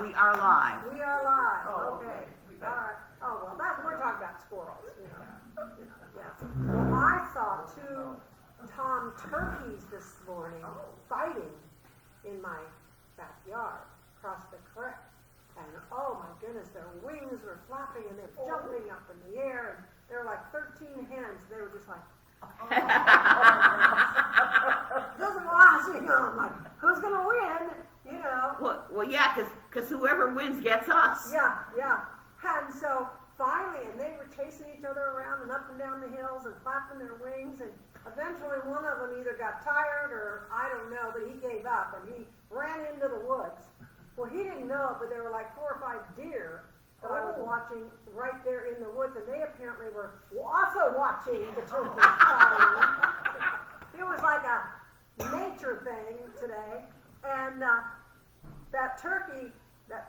We are live. We are live. Oh, Okay. we All got right. Oh, well, we're talking about squirrels. Yeah. Well, I saw two tom turkeys this morning fighting in my backyard across the creek. And oh my goodness, their wings were flapping and they're jumping up in the air. And there were like 13 hens. They were just like, just watching them. Like, who's going to win? You know. Well, yeah, because whoever wins gets us. Yeah. And so finally, and they were chasing each other around and up and down the hills and flapping their wings. And eventually one of them either got tired or I don't know, but he gave up and he ran into the woods. Well, he didn't know it, but there were like 4 or 5 deer that I was watching right there in the woods, and they apparently were also watching the turkeys fighting. It was like a nature thing today. And that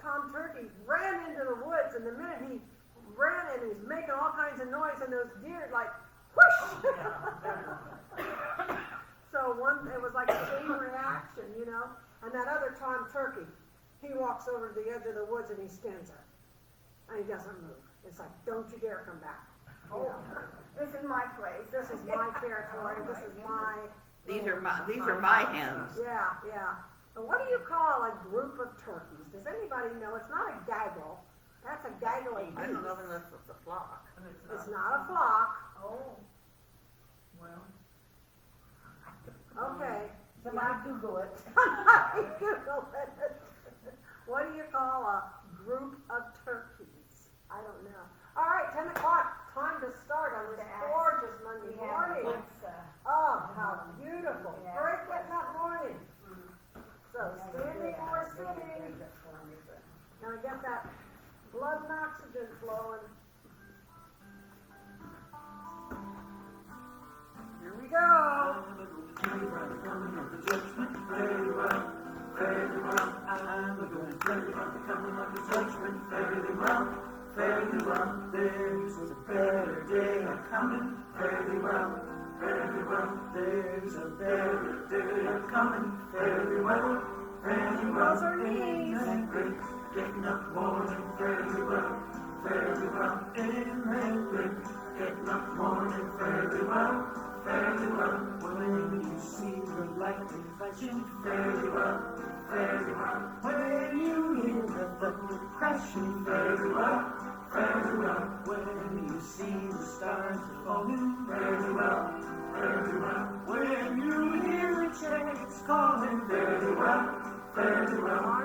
tom turkey ran into the woods, and the minute he ran and he's making all kinds of noise, and those deer like whoosh. So it was like a chain reaction, you know. And that other tom turkey, he walks over to the edge of the woods and he stands there, and he doesn't move. It's like, don't you dare come back. You know? This is my place. This is my territory. This is my. These are my hens. Yeah. And what do you call a group of turkeys? Does anybody know? It's not a gaggle. That's a gaggle of geese. I don't know unless it's a flock. It's not a flock. Oh. Well. Okay. Somebody Google it. Google it. What do you call a group of turkeys? I don't know. All right, 10 o'clock. Time to start on this gorgeous Monday morning. Oh, how beautiful. Great getting up morning. So, standing or sitting. Now we get that blood and oxygen flowing. Here we go. There's a better day a-coming, fairly well, there's a better day a-coming, fairly well, Those are knees. and great, getting up morning, fairly well, in that great, getting up morning, fairly well, when you see the lightning flashing, fairly well, when you hear the thunder crashing, fairly well, when you see the stars falling, fairly well, when you hear the chariots calling, fairly well,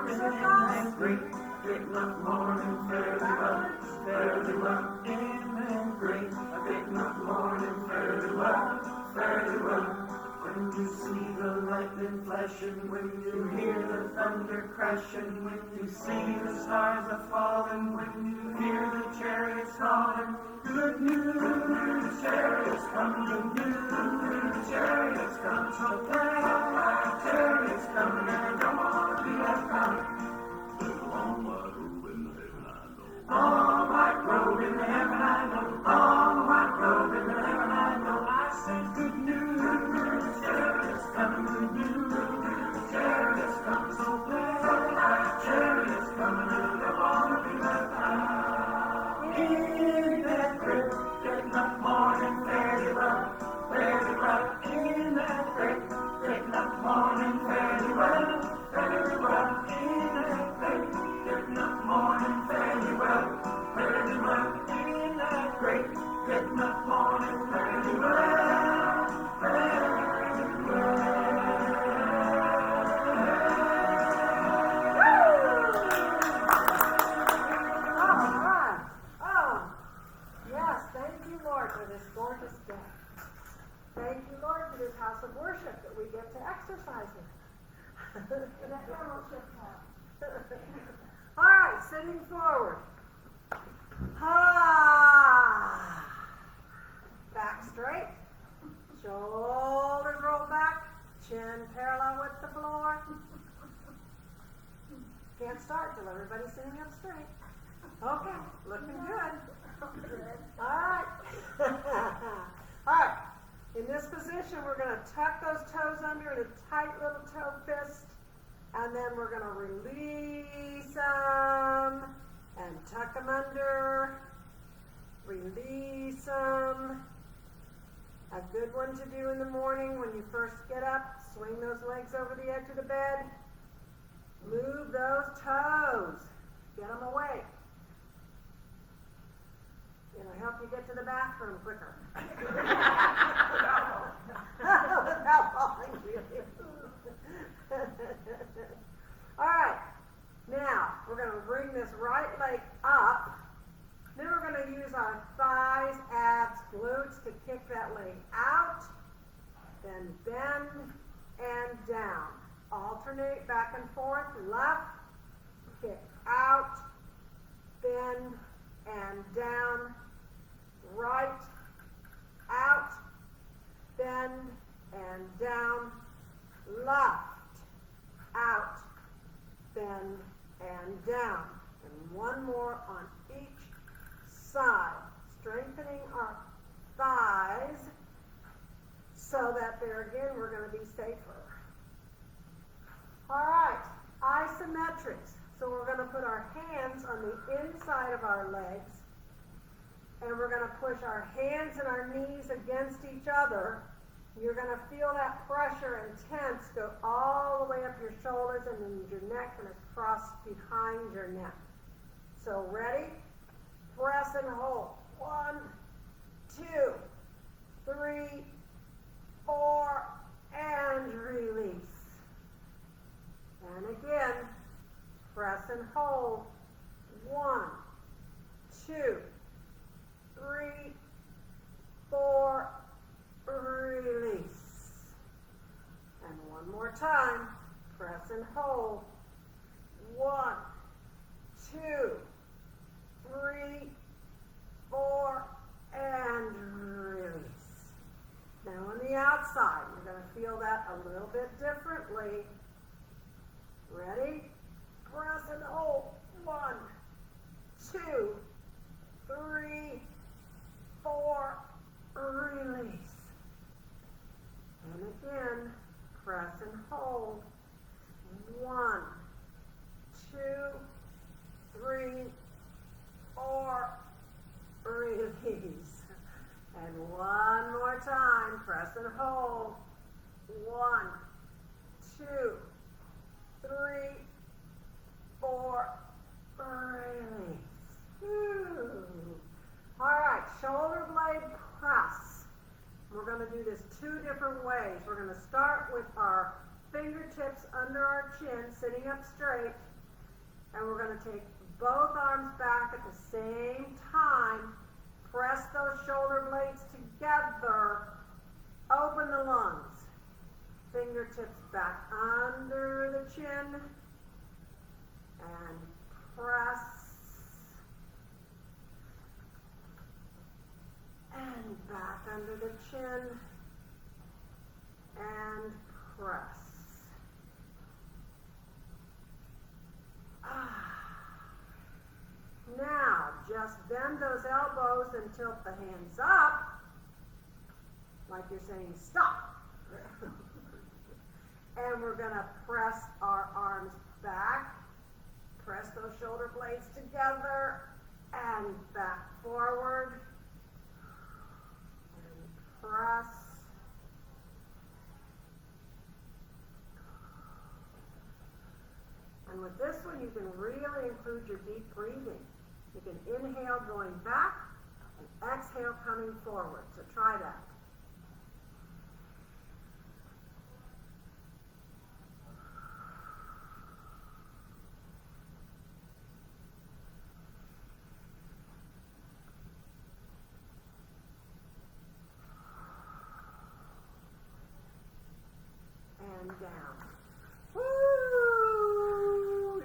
in that great, getting up morning, fairly well, in that great, getting up morning, fairly well, when you see the lightning flashing, when you hear the thunder crashing, when you see the stars a-falling, when you hear the chariots calling, good news, the chariots come, good news, the chariots come, so glad, chariots coming, and I don't want to be left out. There's a long white road in heaven, I know. Long white road in heaven, I know. Long white road in heaven, I know. I say good news, the chariots coming, good news, the chariots coming, so glad, chariots coming, and I don't want to be left out. In that great, getting up morning, fairly well, in that great, getting up morning, fairly well, in that great, getting up morning, fairly well, in that great, getting up morning, fairly Yes, thank you, Lord, for this gorgeous day. Thank you, Lord, for this house of worship that we get to exercise in. All right, sitting forward. Back straight. Shoulders roll back. Chin parallel with the floor. Can't start till everybody's sitting up straight. Okay, looking good. All right. All right. In this position, we're going to tuck those toes under in a tight little toe fist And then we're gonna release them and tuck them under. Release them. A good one to do in the morning when you first get up. Swing those legs over the edge of the bed. Move those toes. Get them away. It'll help you get to the bathroom quicker. Without falling, really. All right. Now, we're going to bring this right leg up. Then we're going to use our thighs, abs, glutes to kick that leg out. Then bend and down. Alternate back and forth. Left, kick out, bend and down. Right, out, bend and down. Left, out, bend and down. And one more on each side. Strengthening our thighs so that there again we're going to be safer. All right, isometrics. So we're going to put our hands on the inside of our legs, and we're going to push our hands and our knees against each other. You're going to feel that pressure and tense go all the way up your shoulders and then your neck and across behind your neck. So ready? Press and hold. 1, 2, 3, 4, and release. And again, press and hold. 1, 2, 3, 4, release. And one more time, press and hold. 1, 2, 3, 4, and release. Now on the outside, you're going to feel that a little bit differently. Ready? Press and hold. 1, 2, 3, 4, release. And again, press and hold. 1, 2, 3, 4, release. And one more time, press and hold. 1, 2, 3, 4, release. All right, shoulder blade press. We're going to do this 2 different ways. We're going to start with our fingertips under our chin, sitting up straight, and we're going to take both arms back at the same time. Press those shoulder blades together. Open the lungs. Fingertips back under the chin. And press. And back under the chin. And press. Now, just bend those elbows and tilt the hands up, like you're saying, stop. And we're going to press our arms back, press those shoulder blades together, and back forward, and press. And with this one, you can really include your deep breathing. You can inhale going back and exhale coming forward. So try that. And down. Woo!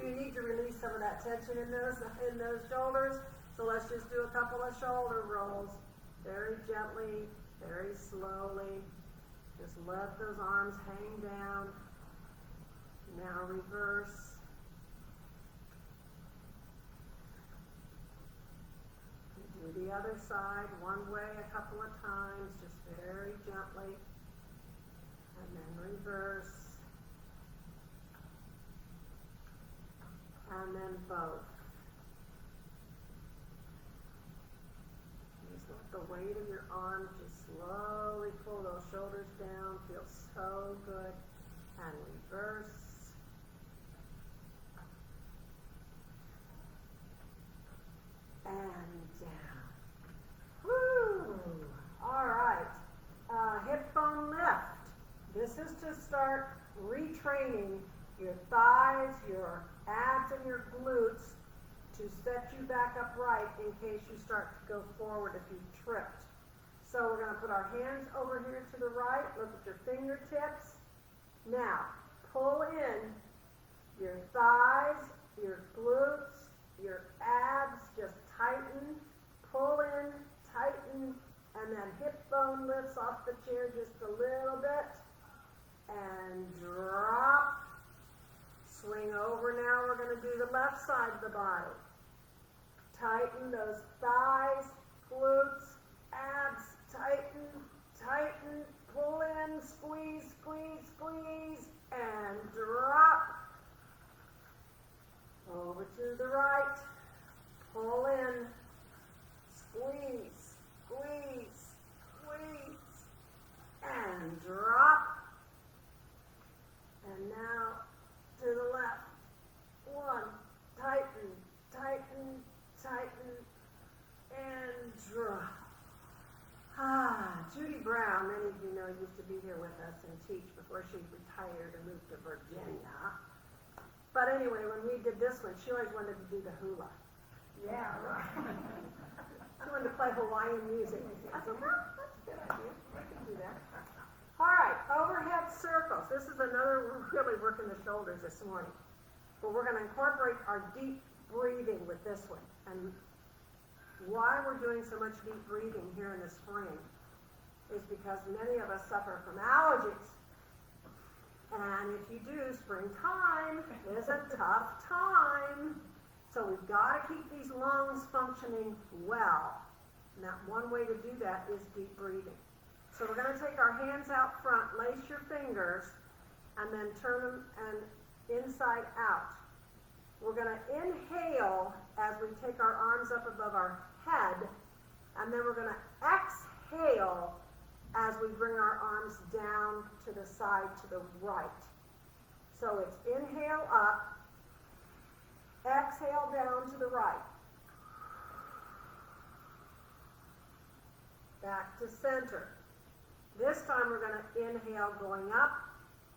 You need to release some of that tension in those shoulders. So let's just do a couple of shoulder rolls. Very gently, very slowly. Just let those arms hang down. Now reverse. Do the other side one way a couple of times, just very gently. And then reverse. both. Just let the weight of your arms just slowly pull those shoulders down. Feels so good. And reverse. And down. Woo! All right. Hip bone lift. This is to start retraining your thighs, your abs, and your glutes to set you back upright in case you start to go forward if you've tripped. So we're going to put our hands over here to the right. Look at your fingertips. Now, pull in your thighs, your glutes, your abs. Just tighten, pull in, tighten, and then hip bone lifts off the chair just a little bit. And drop. Swing over now. We're going to do the left side of the body. Tighten those thighs, glutes, abs. Tighten, tighten, pull in, squeeze, squeeze, squeeze, and drop. Over to the right. Pull in, squeeze, squeeze, squeeze, and drop. And now to the left. One, tighten, tighten, tighten, and drop. Judy Brown, many of you know, used to be here with us and teach before she retired and moved to Virginia. But anyway, when we did this one, she always wanted to do the hula. Yeah, right. She wanted to play Hawaiian music. I said, well, that's a good idea. I can do that. All right, overhead circles. This is another, we're really working the shoulders this morning. But we're going to incorporate our deep breathing with this one. And why we're doing so much deep breathing here in the spring is because many of us suffer from allergies. And if you do, springtime is a tough time. So we've got to keep these lungs functioning well. And that one way to do that is deep breathing. So we're going to take our hands out front, lace your fingers, and then turn them and inside out. We're going to inhale as we take our arms up above our head, and then we're going to exhale as we bring our arms down to the side to the right. So it's inhale up, exhale down to the right. Back to center. This time we're going to inhale going up,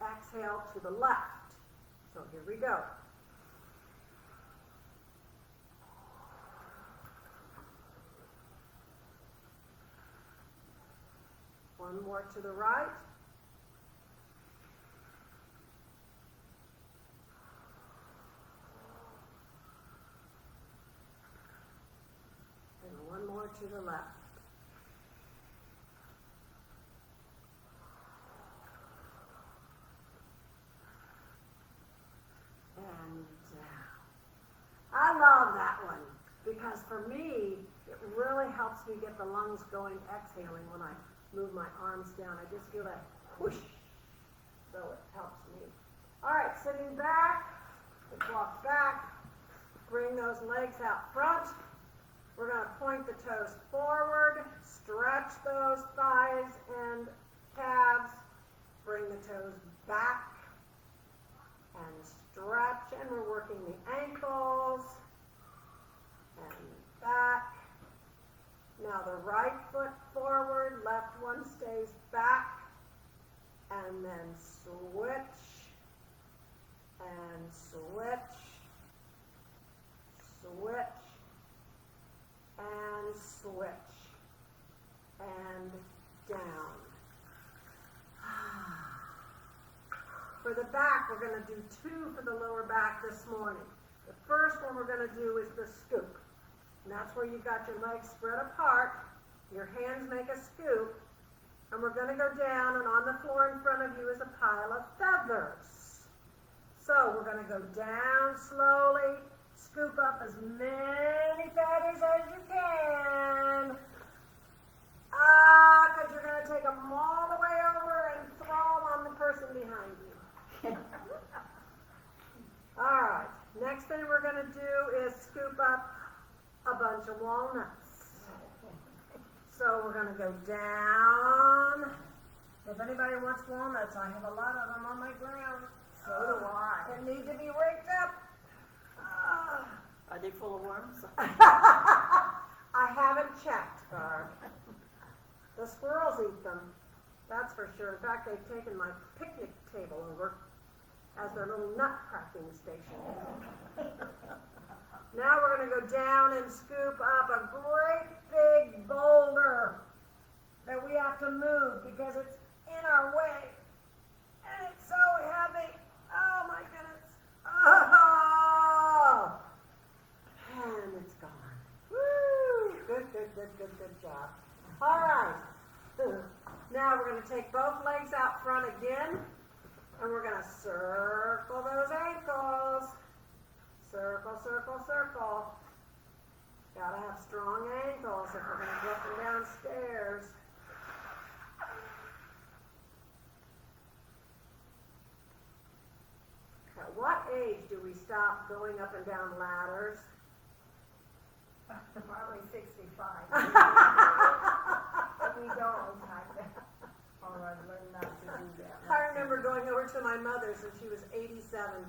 exhale to the left. So here we go. One more to the right. And one more to the left. And down. I love that one because for me, it really helps me get the lungs going exhaling when I move my arms down. I just feel that whoosh, so it helps me. All right, sitting back, let's walk back, bring those legs out front. We're going to point the toes forward, stretch those thighs and calves, bring the toes back and stretch, and we're working the ankles and back. Now the right foot forward, left one stays back, and then switch, and switch, switch, and switch, and down. For the back, we're going to do 2 for the lower back this morning. The first one we're going to do is the scoop. And that's where you've got your legs spread apart, your hands make a scoop, and we're going to go down, and on the floor in front of you is a pile of feathers. So we're going to go down slowly, scoop up as many feathers as you can. Because you're going to take them all the way over and throw them on the person behind you. All right, next next thing we're gonna do is scoop up a bunch of walnuts. So we're gonna go down. If anybody wants walnuts, I have a lot of them on my ground. So do I. They need to be raked up. Ah. Are they full of worms? I haven't checked, Barb. The squirrels eat them, that's for sure. In fact, they've taken my picnic table over as their little nut cracking station. Now we're gonna go down and scoop up a great big boulder that we have to move because it's in our way. And it's so heavy. Oh my goodness. Oh! And it's gone. Woo! Good job. All right. Now we're going to take both legs out front again, and we're going to circle those ankles. Circle, circle, circle. Gotta have strong ankles if we're going to get them downstairs. At what age do we stop going up and down ladders? Probably 65. We don't have to. All right, learn not to do that. I remember going over to my mother's when she was 87.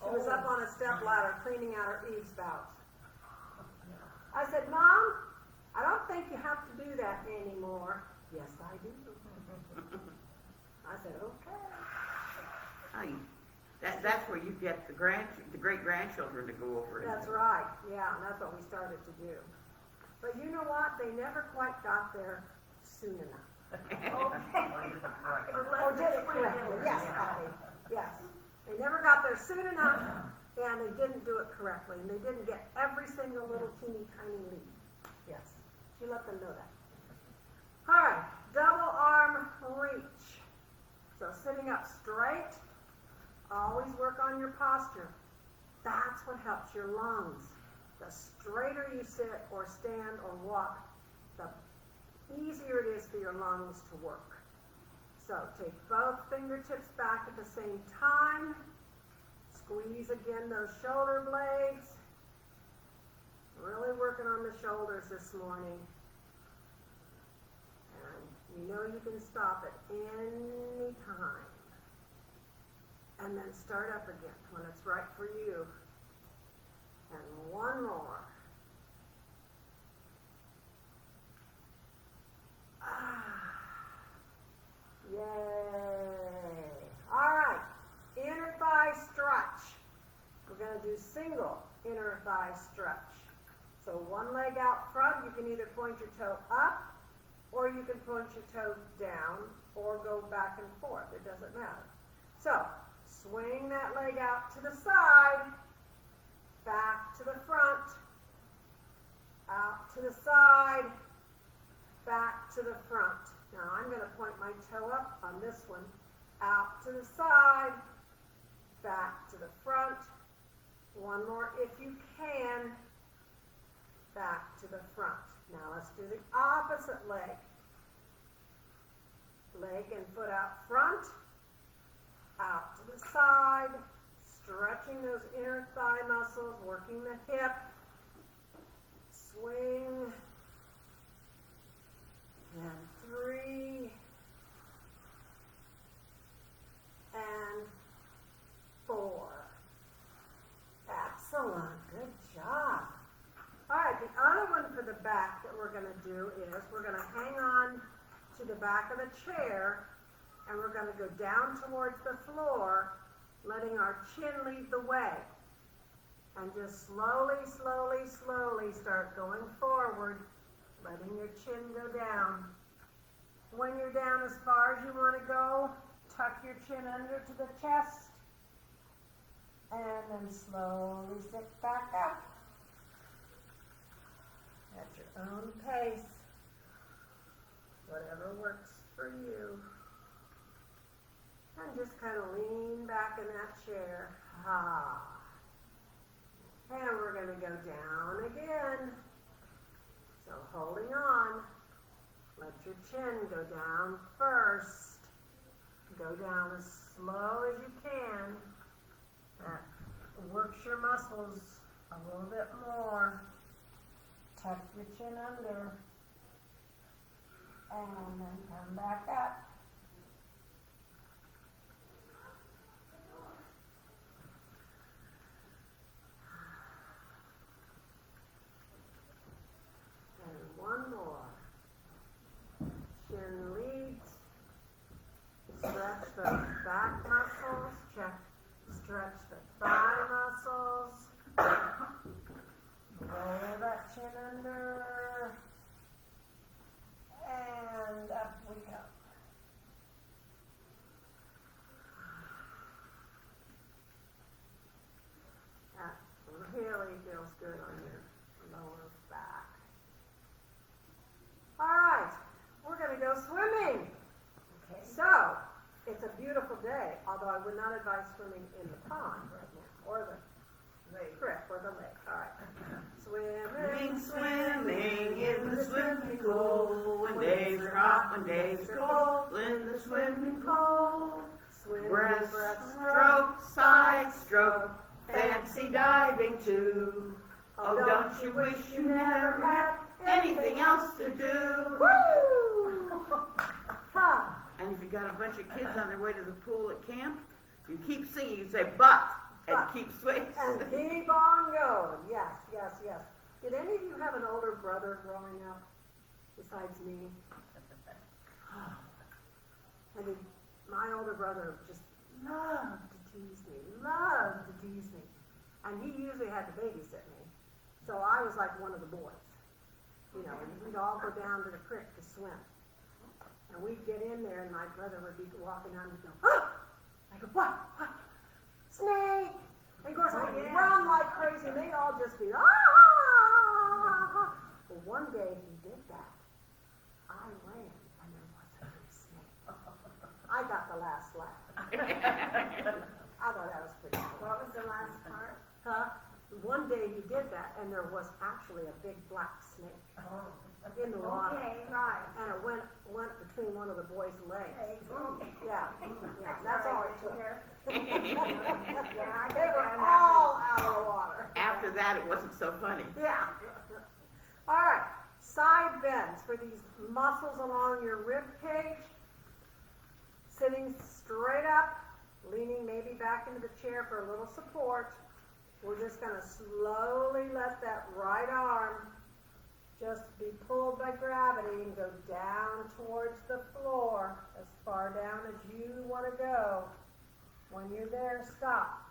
She was up on a step ladder cleaning out her eave spouts. I said, Mom, I don't think you have to do that anymore. Yes, I do. I said, okay. Hey, that's where you get the great grandchildren to go over it. That's right. Yeah, and that's what we started to do. But you know what? They never quite got there soon enough. Oh, did it correctly? Yes, Patty. Yes. They never got there soon enough, and they didn't do it correctly, and they didn't get every single little teeny tiny lead. Yes. She let them know that. All right. Double arm reach. So sitting up straight. Always work on your posture. That's what helps your lungs. The straighter you sit or stand or walk, the easier it is for your lungs to work. So take both fingertips back at the same time. Squeeze again those shoulder blades. Really working on the shoulders this morning. And you know you can stop at any time. And then start up again when it's right for you. And one more. Yay. All right. Inner thigh stretch. We're going to do single inner thigh stretch. So one leg out front, you can either point your toe up, or you can point your toe down, or go back and forth. It doesn't matter. So, swing that leg out to the side, back to the front, out to the side, back to the front. Now I'm going to point my toe up on this one, out to the side, back to the front. One more if you can, back to the front. Now let's do the opposite leg. Leg and foot out front, out to the side, stretching those inner thigh muscles, working the hip, swing, and 3, and 4. Excellent, good job. All right, the other one for the back that we're going to do is we're going to hang on to the back of the chair, and we're going to go down towards the floor, letting our chin lead the way. And just slowly, slowly, slowly start going forward, letting your chin go down. When you're down as far as you want to go, tuck your chin under to the chest, and then slowly sit back up at your own pace. Whatever works for you. And just kind of lean back in that chair. And we're going to go down again. So holding on. Let your chin go down first. Go down as slow as you can. works your muscles a little bit more. Tuck your chin under. And then come back up. And one more. Chin leads. Stretch the back muscles. Stretch the thigh muscles. Roll that chin under. And up we go. That really feels good on your lower back. All right, we're gonna go swimming. Okay. So, it's a beautiful day, although I would not advise swimming in the pond right now, or the creek, or the lake. All right. Swimming, Swimming in the swimming pool. When days are hot, when days are cold. In the swimming pool. swimming, Breaststroke, side stroke, fancy diving too. Oh, don't you wish you never had anything else to do? Woo! Ha! And if you got a bunch of kids on their way to the pool at camp, you keep singing, you say but, and But. keep swinging. And keep on going. Yes, yes, yes. Did any of you have an older brother growing up besides me? I mean, my older brother just loved to tease me. And he usually had to babysit me. So I was like one of the boys. You know, and we'd all go down to the creek to swim. And we'd get in there and my brother would be walking out and he'd go, ah! I go, what? Snake! And of course I'd run like crazy and they'd all just be, ah! Well, one day he did that. I ran and there wasn't a snake. I got the last laugh. I thought that was pretty cool. What was the last part? Huh? One day he did that and there was actually a big black snake in the water. Okay, right. And it went between one of the boys' legs. Okay. Yeah, that's all it took. Yeah, I They were got all out of the water. After that, it wasn't so funny. Yeah. All right, side bends for these muscles along your rib cage. Sitting straight up, leaning maybe back into the chair for a little support. We're just going to slowly let that right arm just be pulled by gravity and go down towards the floor, as far down as you want to go. When you're there, stop.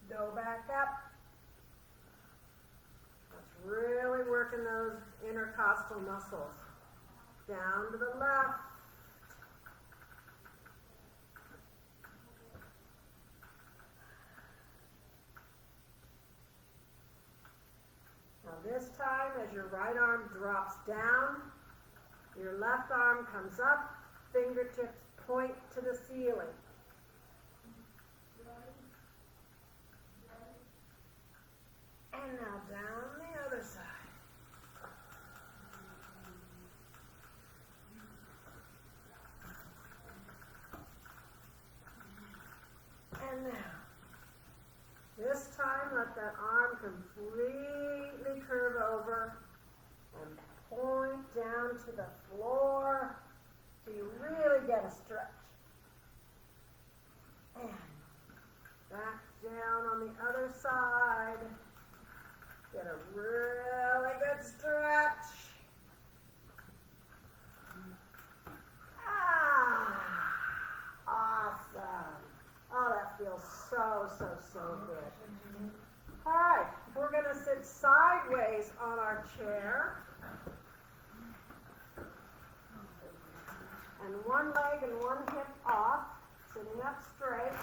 Go back up. That's really working those intercostal muscles. Down to the left. Now this time, as your right arm drops down, your left arm comes up, fingertips point to the ceiling. And now down the other side. And now, this time let that arm completely curve over and point down to the floor so you really get a stretch. And back down on the other side. Get a really good stretch. Awesome. Oh, that feels so good. All right, we're going to sit sideways on our chair. And one leg and one hip off, sitting up straight.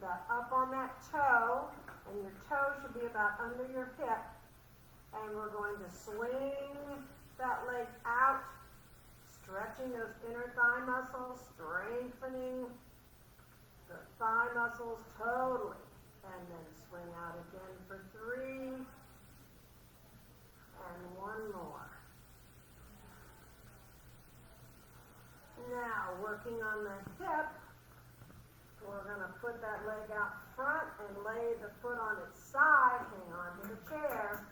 The up on that toe, and your toe should be about under your hip. And we're going to swing that leg out, stretching those inner thigh muscles, strengthening the thigh muscles totally. And then swing out again for 3. And one more. Now, working on the hip, we're going to put that leg out front and lay the foot on its side, hang on to the chair,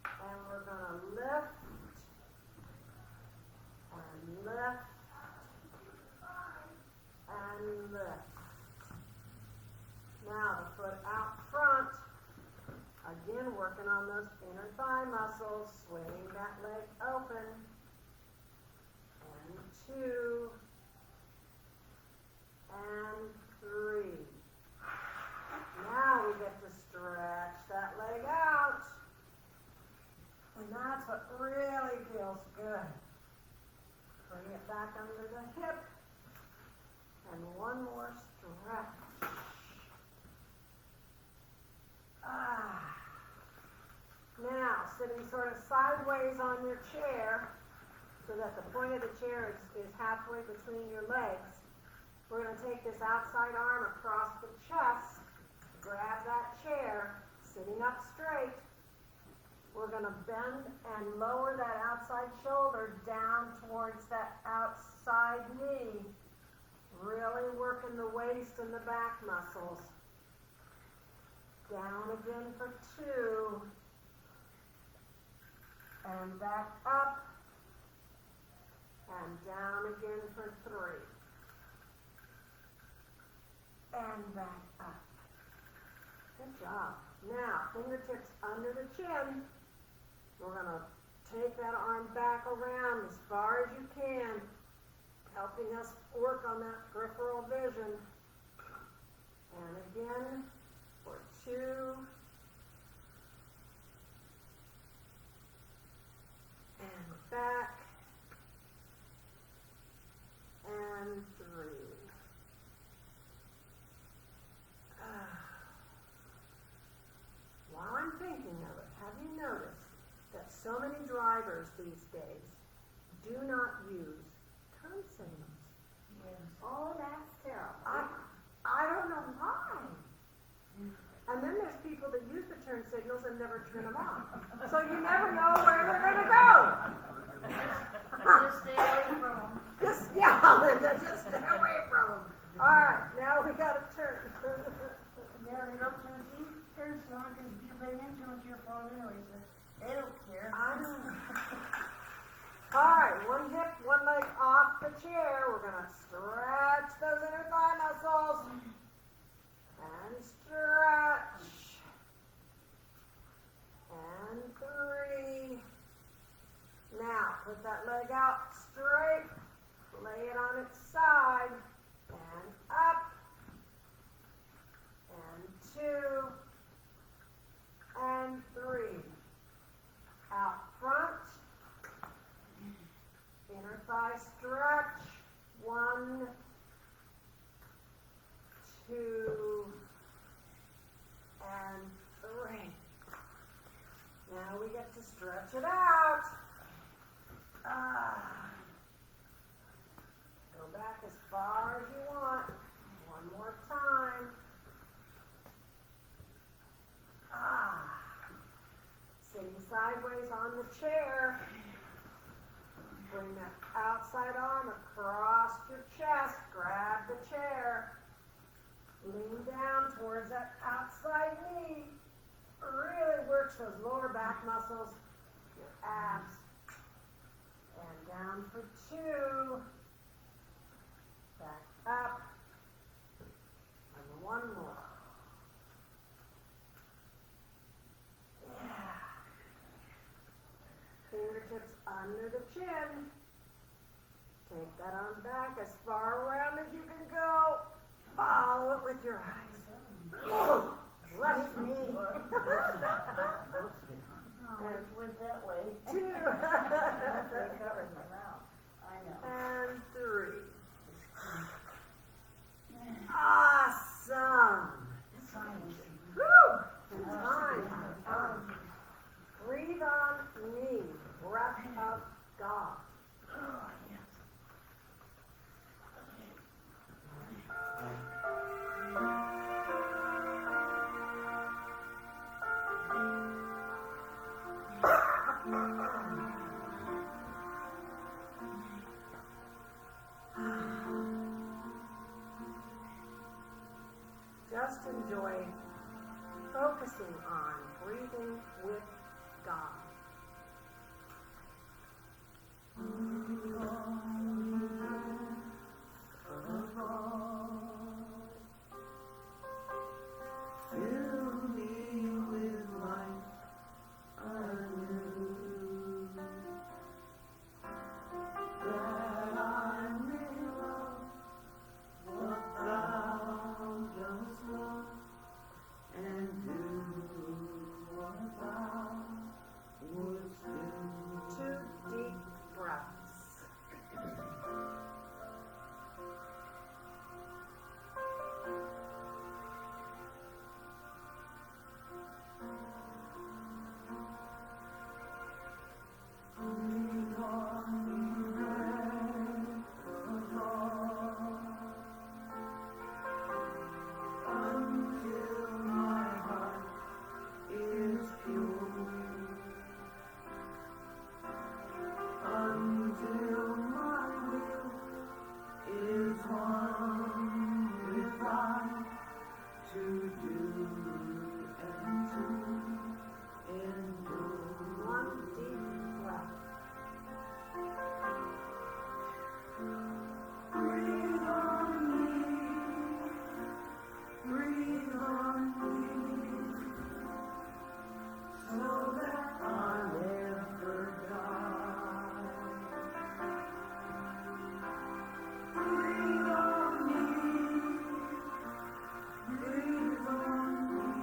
and we're gonna lift and lift and lift. Now the foot out front, again working on those inner thigh muscles, swinging that leg open, and 2, and 3. Now we get to stretch that leg out. And that's what really feels good. Bring it back under the hip. And one more stretch. Now, sitting sort of sideways on your chair, so that the point of the chair is halfway between your legs. We're going to take this outside arm across the chest, grab that chair, sitting up straight. We're going to bend and lower that outside shoulder down towards that outside knee, really working the waist and the back muscles. Down again for 2, and back up, and down again for 3. And back up. Good job. Now, fingertips under the chin. We're going to take that arm back around as far as you can, helping us work on that peripheral vision. And again, for 2. And back. And 3. While I'm thinking of it, have you noticed that so many drivers these days do not use turn signals? Yes. Oh, that's terrible. I don't know why. And then there's people that use the turn signals and never turn them on. So you never know where they're going to go. Just stay away from them. Linda, just stay away from them. All right, now we got to turn. Yeah, they don't turn on because if you pay attention with your phone anyways, they don't care. I know. All right, one hip, one leg off the chair. We're going to stretch those inner thigh muscles. And stretch. And 3. Now, put that leg out straight. Lay it on its side. And up. And 2. And 3. Out front. Inner thigh stretch. 1, 2, and 3. Now we get to stretch it out. Go back as far as you want. One more time. Sitting sideways on the chair. Bring that outside arm across your chest. Grab the chair. Lean down towards that outside knee. Really works those lower back muscles, your abs. And down for 2. Back up. And 1 more. Yeah. Fingertips under the chin. Take that arm back as far around as you can go. Follow it with your eyes. Oh, bless me. It went that way. 2. They covered my mouth. I know. And 3. Awesome. Science. Woo! Time. Breathe on me. Breath of God. Oh, yes. Just just enjoy focusing on breathing with God. Fill me with life anew, that I may love what thou dost love, and do what thou wouldst do. 2 deep breaths. Until my heart is pure, until my will is one with thine, to do and to endure. 1 deep breath. Breathe on me, breathe on me, so that I never die. Breathe on me, breathe on me,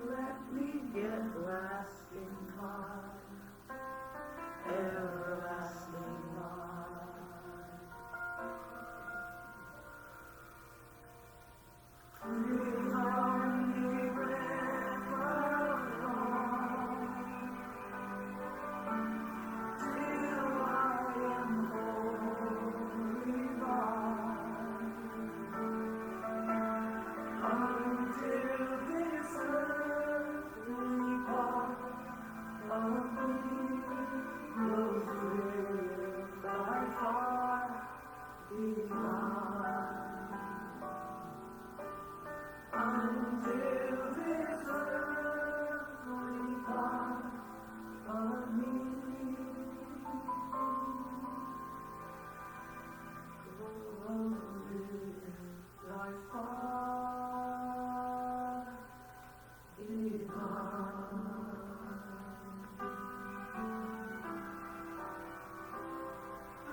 let me get lasting calm, everlasting life. Breathe on me, breath of life, till I am wholly thine. Until this earthly part of me grows with thy heart divine. Until this earthly part of me grows with thy heart divine.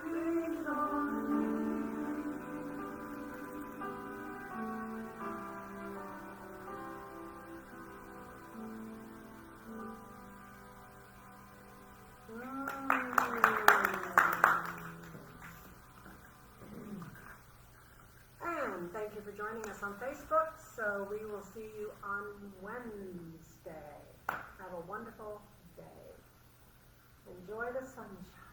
Breathe on me, And thank you for joining us on Facebook. So we will see you on Wednesday. Have a wonderful day. Enjoy the sunshine.